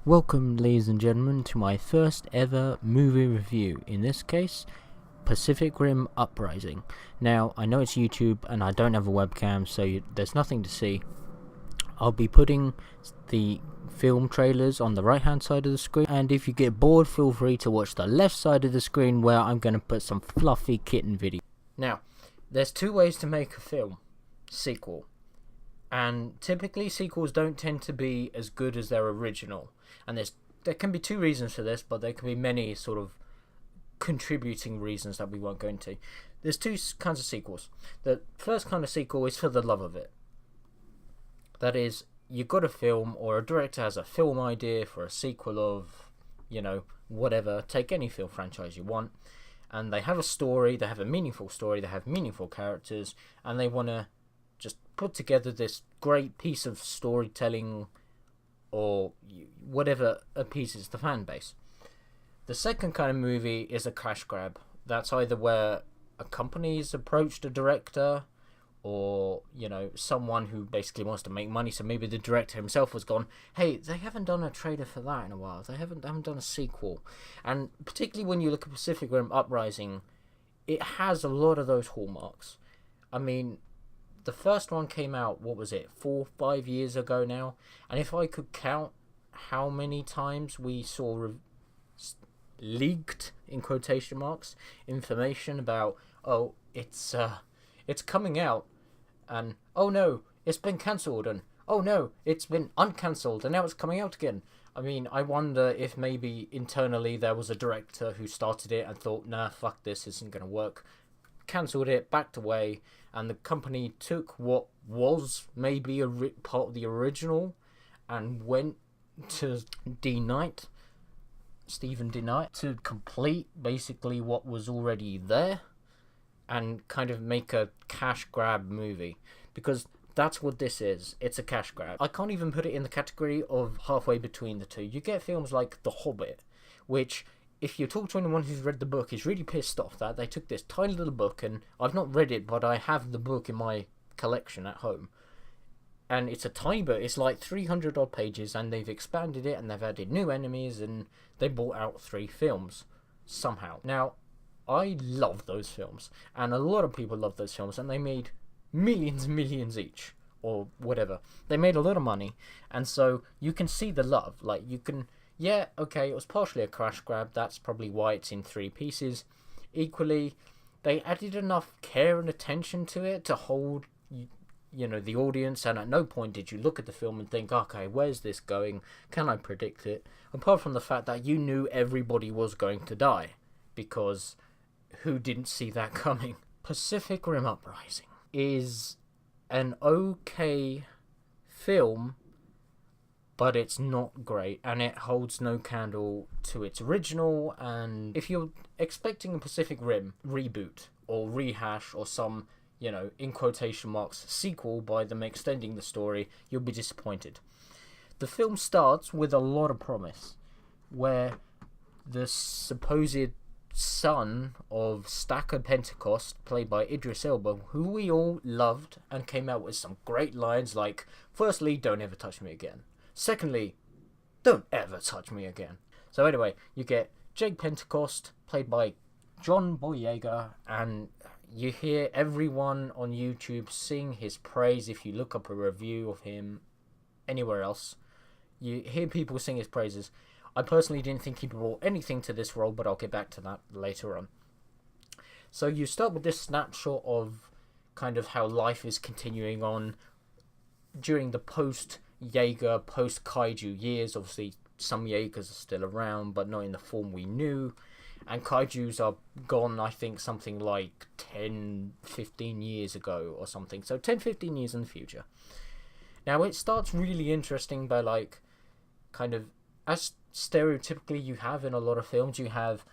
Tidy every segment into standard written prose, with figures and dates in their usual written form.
Welcome, ladies and gentlemen, to my first ever movie review. In this case, Pacific Rim Uprising. Now, I know it's YouTube and I don't have a webcam, so there's nothing to see. I'll be putting the film trailers on the right hand side of the screen, and if you get bored, feel free to watch the left side of the screen where I'm going to put some fluffy kitten video. Now, there's two ways to make a film sequel, and typically sequels don't tend to be as good as their original, and there can be two reasons for this, but there can be many sort of contributing reasons that we won't go into. There's two kinds of sequels. The first kind of sequel is for the love of it. That is, you've got a film, or a director has a film idea for a sequel of, whatever. Take any film franchise you want, and they have a story, they have a meaningful story, they have meaningful characters, and they want to just put together this great piece of storytelling, or whatever appeases the fan base. The second kind of movie is a cash grab. That's either where a company's approached a director, or someone who basically wants to make money. So maybe the director himself has gone, hey, they haven't done a trailer for that in a while, they haven't done a sequel. And particularly when you look at Pacific Rim Uprising, it has a lot of those hallmarks. I mean, the first one came out, 4-5 years ago now, and if I could count how many times we saw leaked, in quotation marks, information about, it's coming out, and oh no, it's been cancelled, and oh no, it's been uncancelled, and now it's coming out again. I mean, I wonder if maybe internally there was a director who started it and thought, nah, fuck this, isn't going to work, cancelled it, backed away, and the company took what was maybe a part of the original and went to Stephen D. Knight, to complete basically what was already there and kind of make a cash grab movie, because that's what this is. It's a cash grab. I can't even put it in the category of halfway between the two. You get films like The Hobbit, which, if you talk to anyone who's read the book, is really pissed off that they took this tiny little book, and I've not read it, but I have the book in my collection at home, and it's a tiny book. It's like 300 odd pages, and they've expanded it, and they've added new enemies, and they brought out 3 films somehow. Now, I love those films, and a lot of people love those films, and they made millions and millions each, or whatever. They made a lot of money, and so you can see the love. Like, you can, yeah, okay, it was partially a crash grab, that's probably why it's in 3 pieces. Equally, they added enough care and attention to it to hold, the audience, and at no point did you look at the film and think, okay, where's this going? Can I predict it? Apart from the fact that you knew everybody was going to die, because who didn't see that coming? Pacific Rim Uprising is an okay film, but it's not great, and it holds no candle to its original. And if you're expecting a Pacific Rim reboot or rehash or some, in quotation marks, sequel by them extending the story, you'll be disappointed. The film starts with a lot of promise, where the supposed son of Stacker Pentecost, played by Idris Elba, who we all loved, and came out with some great lines like, firstly, don't ever touch me again. Secondly, don't ever touch me again. So anyway, you get Jake Pentecost, played by John Boyega, and you hear everyone on YouTube sing his praise. If you look up a review of him anywhere else, you hear people sing his praises. I personally didn't think he brought anything to this role, but I'll get back to that later on. So you start with this snapshot of kind of how life is continuing on during the post-Jaeger, post-Kaiju years. Obviously, some Jaegers are still around, but not in the form we knew. And Kaijus are gone, I think, something like 10-15 years ago or something. So 10-15 years in the future. Now, it starts really interesting by, kind of, as stereotypically you have in a lot of films, you have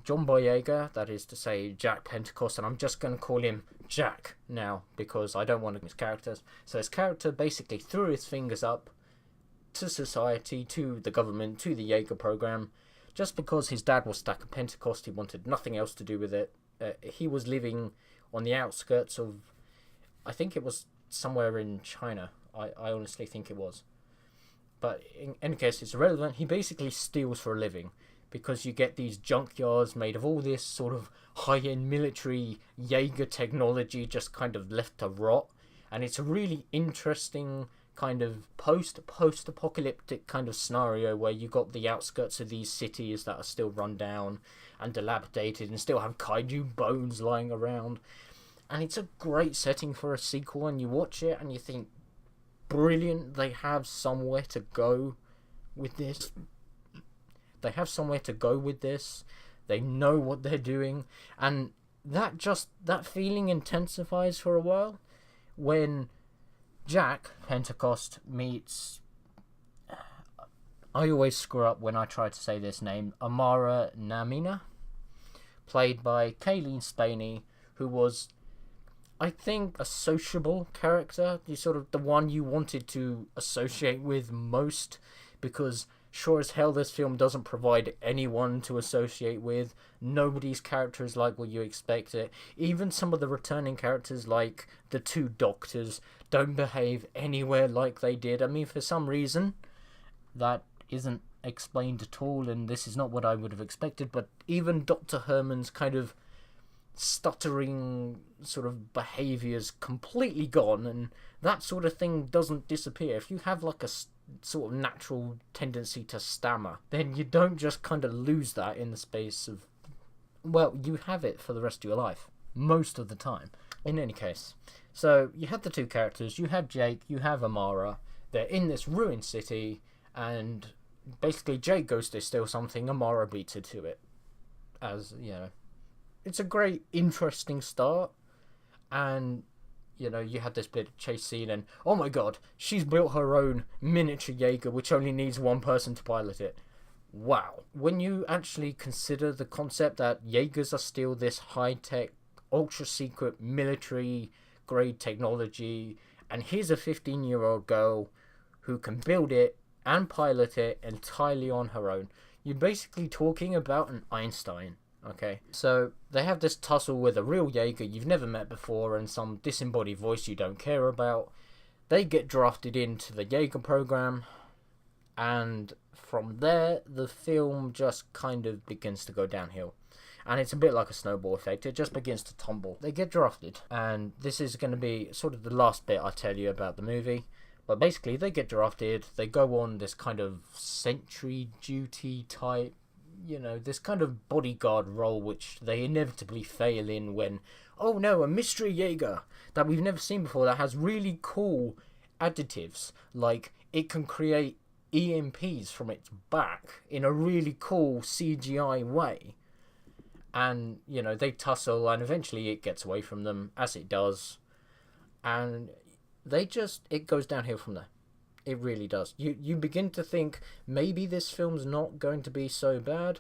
John Boyega, that is to say Jack Pentecost, and I'm just going to call him Jack now because I don't want to his characters. So his character basically threw his fingers up to society, to the government, to the Jaeger program, just because his dad was Stacker Pentecost. He wanted nothing else to do with it. He was living on the outskirts of, I think it was somewhere in China. I honestly think it was. but in any case, it's irrelevant. He basically steals for a living because you get these junkyards made of all this sort of high-end military Jaeger technology just kind of left to rot. And it's a really interesting kind of post-apocalyptic kind of scenario where you got the outskirts of these cities that are still run down and dilapidated and still have kaiju bones lying around. And it's a great setting for a sequel, and you watch it and you think, brilliant, they have somewhere to go with this. They have somewhere to go with this. They know what they're doing. And that feeling intensifies for a while when Jack Pentecost meets... I always screw up when I try to say this name. Amara Namina, played by Kayleen Spaney, who was, I think, a sociable character. He's sort of the one you wanted to associate with most, because sure as hell this film doesn't provide anyone to associate with. Nobody's character is like what you expect it. Even some of the returning characters, like the two doctors, don't behave anywhere like they did. I mean, for some reason, that isn't explained at all, and this is not what I would have expected, but even Dr. Herman's kind of stuttering sort of behaviour's completely gone, and that sort of thing doesn't disappear. If you have like a sort of natural tendency to stammer, then you don't just kind of lose that in the space of, well, you have it for the rest of your life most of the time. In any case, so you have the two characters, you have Jake, you have Amara. They're in this ruined city, and basically Jake goes to steal something, Amara beats her to it. As you know, it's a great interesting start, and you know, you had this bit of chase scene, and oh my god, she's built her own miniature Jaeger, which only needs one person to pilot it. Wow. When you actually consider the concept that Jaegers are still this high-tech, ultra-secret, military-grade technology, and here's a 15-year-old girl who can build it and pilot it entirely on her own, you're basically talking about an Einstein. Okay, so they have this tussle with a real Jaeger you've never met before and some disembodied voice you don't care about. They get drafted into the Jaeger program, and from there the film just kind of begins to go downhill. And it's a bit like a snowball effect, it just begins to tumble. They get drafted, and this is going to be sort of the last bit I tell you about the movie. But basically they get drafted, they go on this kind of sentry duty type, you know, this kind of bodyguard role which they inevitably fail in when, oh no, a mystery Jaeger that we've never seen before that has really cool additives, like it can create EMPs from its back in a really cool CGI way. And, you know, they tussle and eventually it gets away from them, as it does. And it goes downhill from there. It really does. You begin to think maybe this film's not going to be so bad,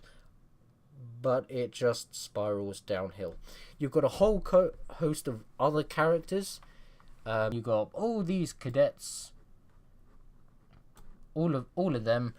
but it just spirals downhill. You've got a whole host of other characters. You've got all these cadets. All of them.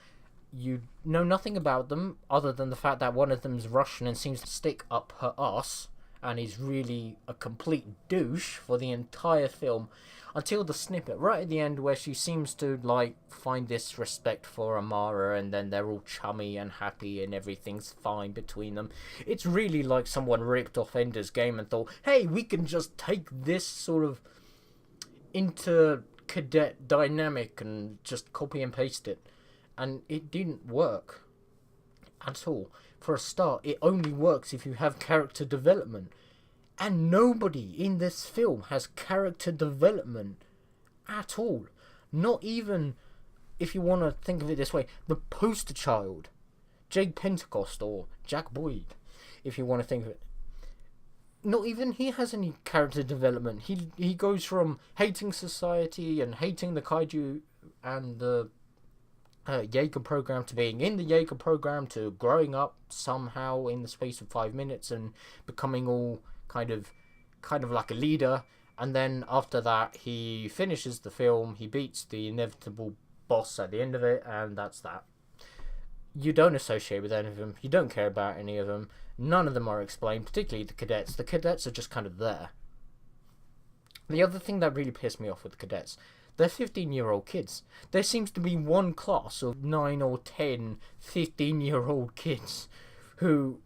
You know nothing about them other than the fact that one of them's Russian and seems to stick up her ass and is really a complete douche for the entire film, until the snippet right at the end where she seems to like find this respect for Amara, and then they're all chummy and happy and everything's fine between them. It's really like someone ripped off Ender's Game and thought, hey, we can just take this sort of inter-cadet dynamic and just copy and paste it. And it didn't work at all. For a start, it only works if you have character development. And nobody in this film has character development at all. Not even, if you want to think of it this way, the poster child, Jake Pentecost or Jack Boyd, if you want to think of it. Not even he has any character development. He goes from hating society and hating the kaiju and the Jaeger program to being in the Jaeger program to growing up somehow in the space of 5 minutes and becoming all kind of like a leader. And then after that he finishes the film, he beats the inevitable boss at the end of it, and that's that. You don't associate with any of them, you don't care about any of them, none of them are explained, particularly the cadets are just kind of there. The other thing that really pissed me off with the cadets, they're 15-year-old kids. There seems to be one class of 9 or 10 15-year-old kids who,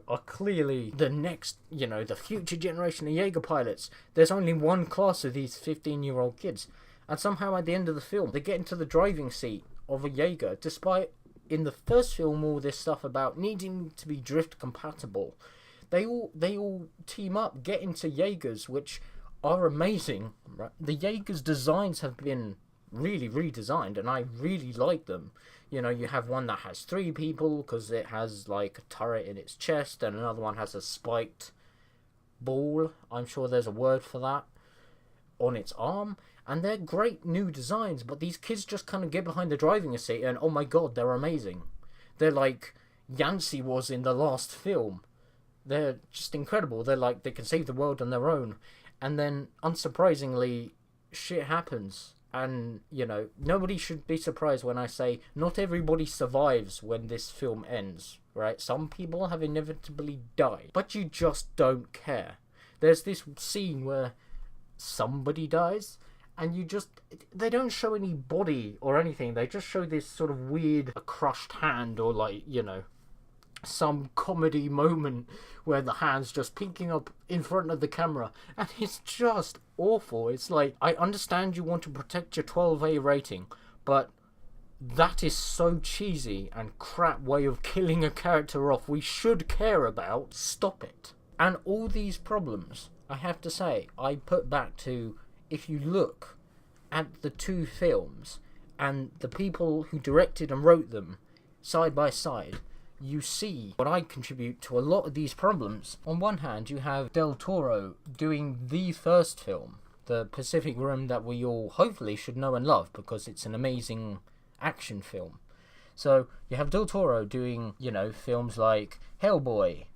are clearly the next, the future generation of Jaeger pilots. There's only one class of these 15-year-old kids. And somehow at the end of the film, they get into the driving seat of a Jaeger, despite in the first film all this stuff about needing to be drift compatible. They all team up, get into Jaegers, which are amazing. Right? The Jaeger's designs have been really redesigned, and I really like them. You have one that has 3 people because it has like a turret in its chest, and another one has a spiked ball, I'm sure there's a word for that, on its arm. And they're great new designs, but these kids just kind of get behind the driving seat and, oh my god, they're amazing. They're like Yancey was in the last film. They're just incredible. They're like, they can save the world on their own. And then, unsurprisingly, shit happens. And, nobody should be surprised when I say not everybody survives when this film ends, right? Some people have inevitably died, but you just don't care. There's this scene where somebody dies, and they don't show any body or anything. They just show this sort of weird, a crushed hand, or like, some comedy moment where the hand's just pinking up in front of the camera, and it's just awful. It's like, I understand you want to protect your 12A rating, but that is so cheesy and crap way of killing a character off we should care about. Stop it. And all these problems, I have to say, I put back to, if you look at the 2 films and the people who directed and wrote them side by side, you see what I contribute to a lot of these problems. On one hand, you have Del Toro doing the first film, the Pacific Rim, that we all hopefully should know and love because it's an amazing action film. So you have Del Toro doing, films like Hellboy.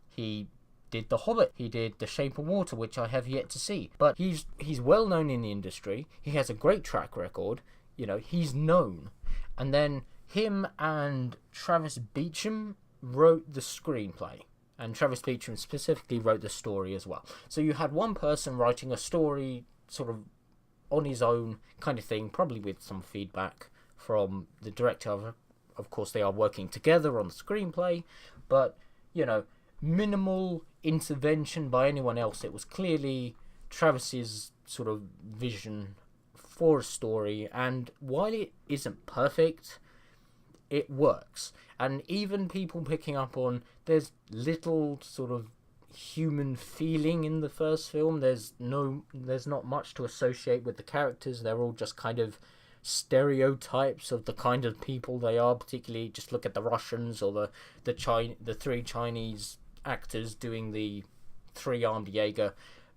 He did The Hobbit. He did The Shape of Water, which I have yet to see. But he's well known in the industry. He has a great track record. He's known. And then him and Travis Beacham wrote the screenplay. And Travis Beacham specifically wrote the story as well. So you had one person writing a story sort of on his own kind of thing, probably with some feedback from the director. Of course, they are working together on the screenplay. But, minimal intervention by anyone else. It was clearly Travis's sort of vision for a story. And while it isn't perfect, it works. And even people picking up on, there's little sort of human feeling in the first film. There's not much to associate with the characters. They're all just kind of stereotypes of the kind of people they are. Particularly, just look at the Russians or the 3 Chinese actors doing the 3-armed Jaeger.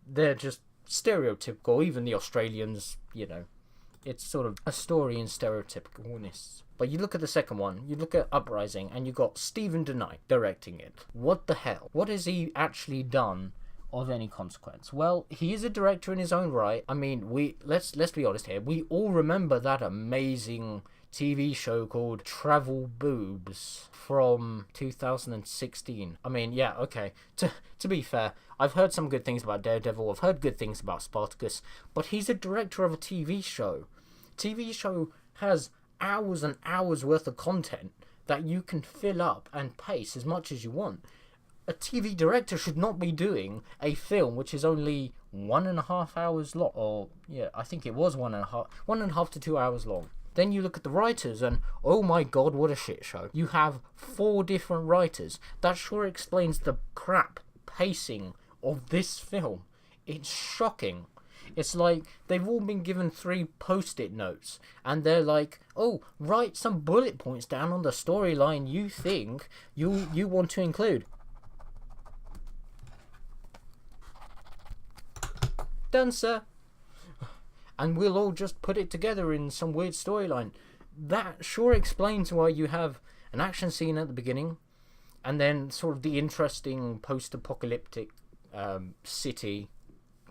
They're just stereotypical. Even the Australians, it's sort of a story in stereotypicalness. But you look at the second one, you look at Uprising, and you got Stephen DeKnight directing it. What the hell? What has he actually done of any consequence? Well, he is a director in his own right. I mean, let's be honest here. We all remember that amazing TV show called Travel Boobs from 2016. I mean, yeah, okay. To be fair, I've heard some good things about Daredevil. I've heard good things about Spartacus. But he's a director of a TV show. TV show has hours and hours worth of content that you can fill up and pace as much as you want. A TV director should not be doing a film which is only 1.5 hours long, or yeah, I think it was 1.5 to 2 hours long. Then you look at the writers and, oh my god, what a shit show. You have 4 different writers. That sure explains the crap pacing of this film. It's shocking. It's like they've all been given 3 post-it notes, and they're like, oh, write some bullet points down on the storyline you think you want to include. Done, sir. And we'll all just put it together in some weird storyline. That sure explains why you have an action scene at the beginning, and then sort of the interesting post-apocalyptic city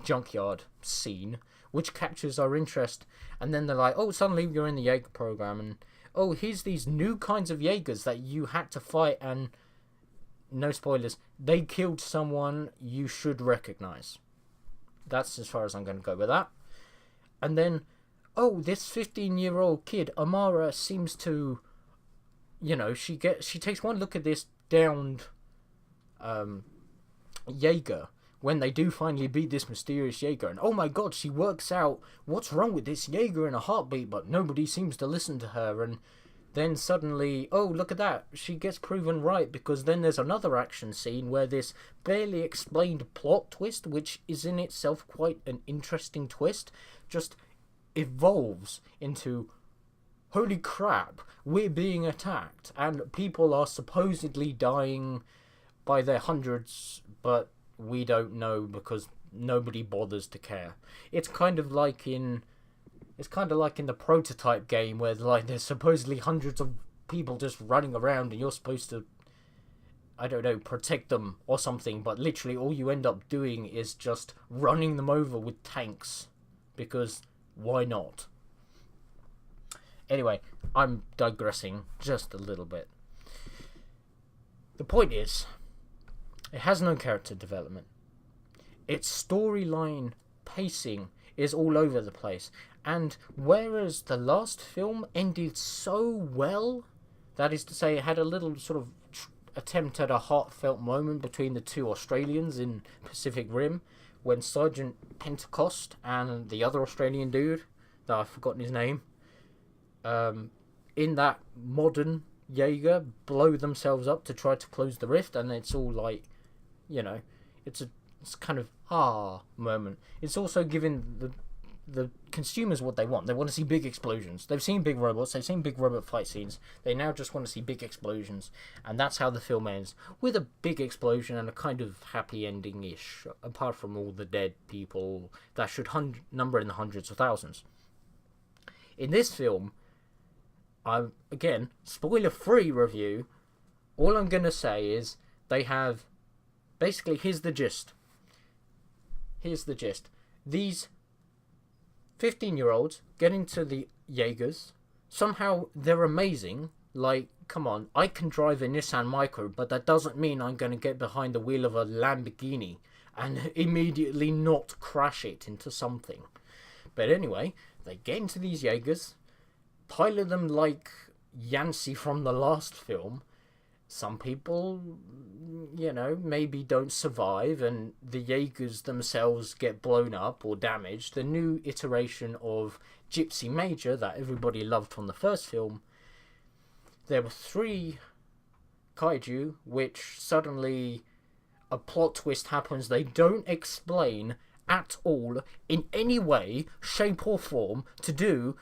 junkyard scene, which captures our interest. And then they're like, oh, suddenly you're in the Jaeger program, and oh, here's these new kinds of Jaegers that you had to fight, and no spoilers, they killed someone you should recognize. That's as far as I'm going to go with that. And then oh, this 15-year-old kid, Amara, seems to, she takes one look at this downed Jaeger when they do finally beat this mysterious Jaeger, and oh my god, she works out what's wrong with this Jaeger in a heartbeat, but nobody seems to listen to her, and then suddenly, oh, look at that, she gets proven right, because then there's another action scene where this barely explained plot twist, which is in itself quite an interesting twist, just evolves into, holy crap, we're being attacked, and people are supposedly dying by their hundreds, but we don't know because nobody bothers to care. It's kind of like in the Prototype game where like there's supposedly hundreds of people just running around and you're supposed to, I don't know, protect them or something, but literally all you end up doing is just running them over with tanks, because why not? Anyway, I'm digressing just a little bit. The point is, it has no character development. Its storyline pacing is all over the place. And whereas the last film ended so well, that is to say, it had a little sort of attempt at a heartfelt moment between the two Australians in Pacific Rim, when Sergeant Pentecost and the other Australian dude, that I've forgotten his name, in that modern Jaeger, blow themselves up to try to close the rift, and it's all like, it's kind of moment. It's also giving the consumers what they want. They want to see big explosions. They've seen big robots. They've seen big robot fight scenes. They now just want to see big explosions, and that's how the film ends, with a big explosion and a kind of happy ending-ish. Apart from all the dead people that should number in the hundreds of thousands. In this film, again, spoiler-free review. All I'm gonna say is they have. Basically, here's the gist. These 15-year-olds get into the Jaegers. Somehow, they're amazing. Like, come on, I can drive a Nissan Micra, but that doesn't mean I'm going to get behind the wheel of a Lamborghini and immediately not crash it into something. But anyway, they get into these Jaegers, pilot them like Yancey from the last film. Some people, maybe don't survive, and the Jaegers themselves get blown up or damaged. The new iteration of Gypsy Major that everybody loved from the first film, there were 3 kaiju, which suddenly a plot twist happens they don't explain at all in any way, shape or form to do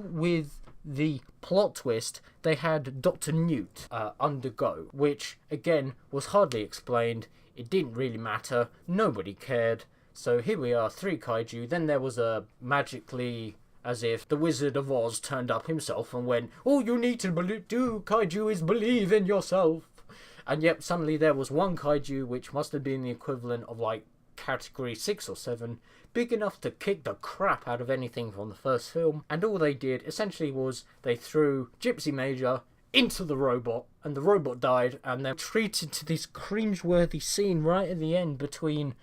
with the plot twist they had Dr. Newt undergo, which again was hardly explained. It didn't really matter, nobody cared. So here we are, 3 kaiju. Then there was a magically, as if the Wizard of Oz turned up himself and went, all you need to do, kaiju, is believe in yourself. And yet suddenly there was 1 kaiju, which must have been the equivalent of like category 6 or 7, big enough to kick the crap out of anything from the first film, and all they did essentially was they threw Gypsy Major into the robot, and the robot died, and they're treated to this cringeworthy scene right at the end between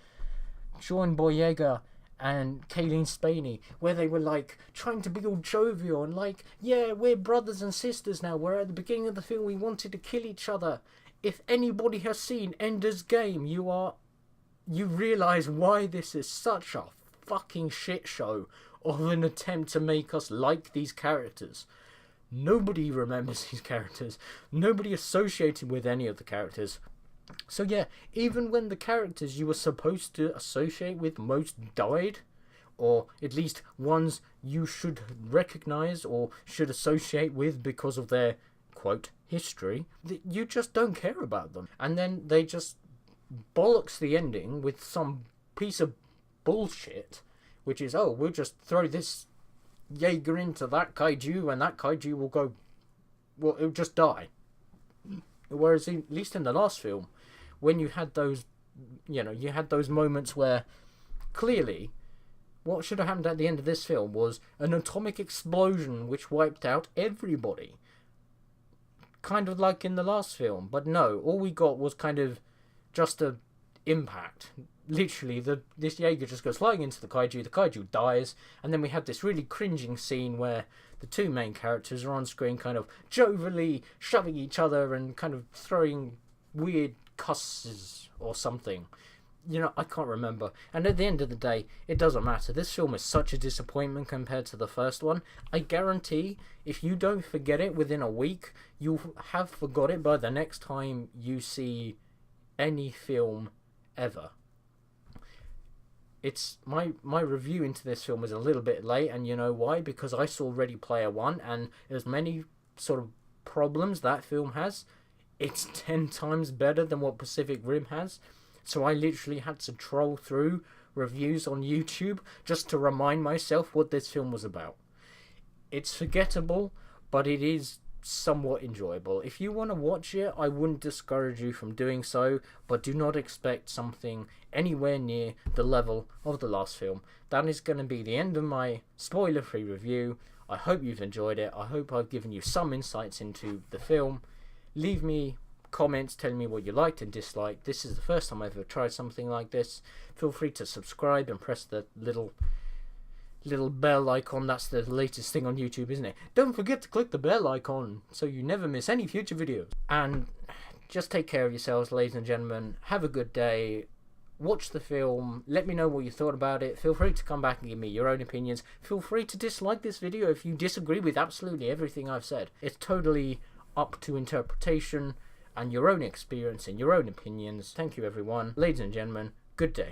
John Boyega and Kayleen Spaney, where they were like trying to be all jovial and like, yeah, we're brothers and sisters now, where at the beginning of the film we wanted to kill each other. If anybody has seen Ender's Game, you realise why this is such a fucking shit show of an attempt to make us like these characters. Nobody remembers these characters. Nobody associated with any of the characters. So yeah, even when the characters you were supposed to associate with most died, or at least ones you should recognise or should associate with because of their, quote, history, you just don't care about them. And then they just bollocks the ending with some piece of bullshit, which is, oh, we'll just throw this Jaeger into that kaiju and that kaiju will go, well, it'll just die. Whereas at least in the last film, when you had those, you had those moments where clearly what should have happened at the end of this film was an atomic explosion which wiped out everybody, kind of like in the last film. But no, all we got was kind of just a impact, literally, this Jaeger just goes flying into the kaiju dies, and then we have this really cringing scene where the two main characters are on screen kind of jovially shoving each other and kind of throwing weird cusses or something. You know, I can't remember. And at the end of the day, it doesn't matter. This film is such a disappointment compared to the first one. I guarantee if you don't forget it within a week, you'll have forgot it by the next time you see any film ever. It's my review into this film is a little bit late, and you know why? Because I saw Ready Player One, and as many sort of problems that film has, it's 10 times better than what Pacific Rim has. So I literally had to troll through reviews on YouTube just to remind myself what this film was about. It's forgettable, but it is somewhat enjoyable. If you want to watch it, I wouldn't discourage you from doing so, but do not expect something anywhere near the level of the last film. That is going to be the end of my spoiler-free review. I hope you've enjoyed it. I hope I've given you some insights into the film. Leave me comments telling me what you liked and disliked. This is the first time I've ever tried something like this. Feel free to subscribe and press the little bell icon. That's the latest thing on YouTube, isn't it? Don't forget to click the bell icon so you never miss any future videos. And just take care of yourselves, ladies and gentlemen. Have a good day. Watch the film. Let me know what you thought about it. Feel free to come back and give me your own opinions. Feel free to dislike this video if you disagree with absolutely everything I've said. It's totally up to interpretation and your own experience and your own opinions. Thank you, everyone. Ladies and gentlemen, good day.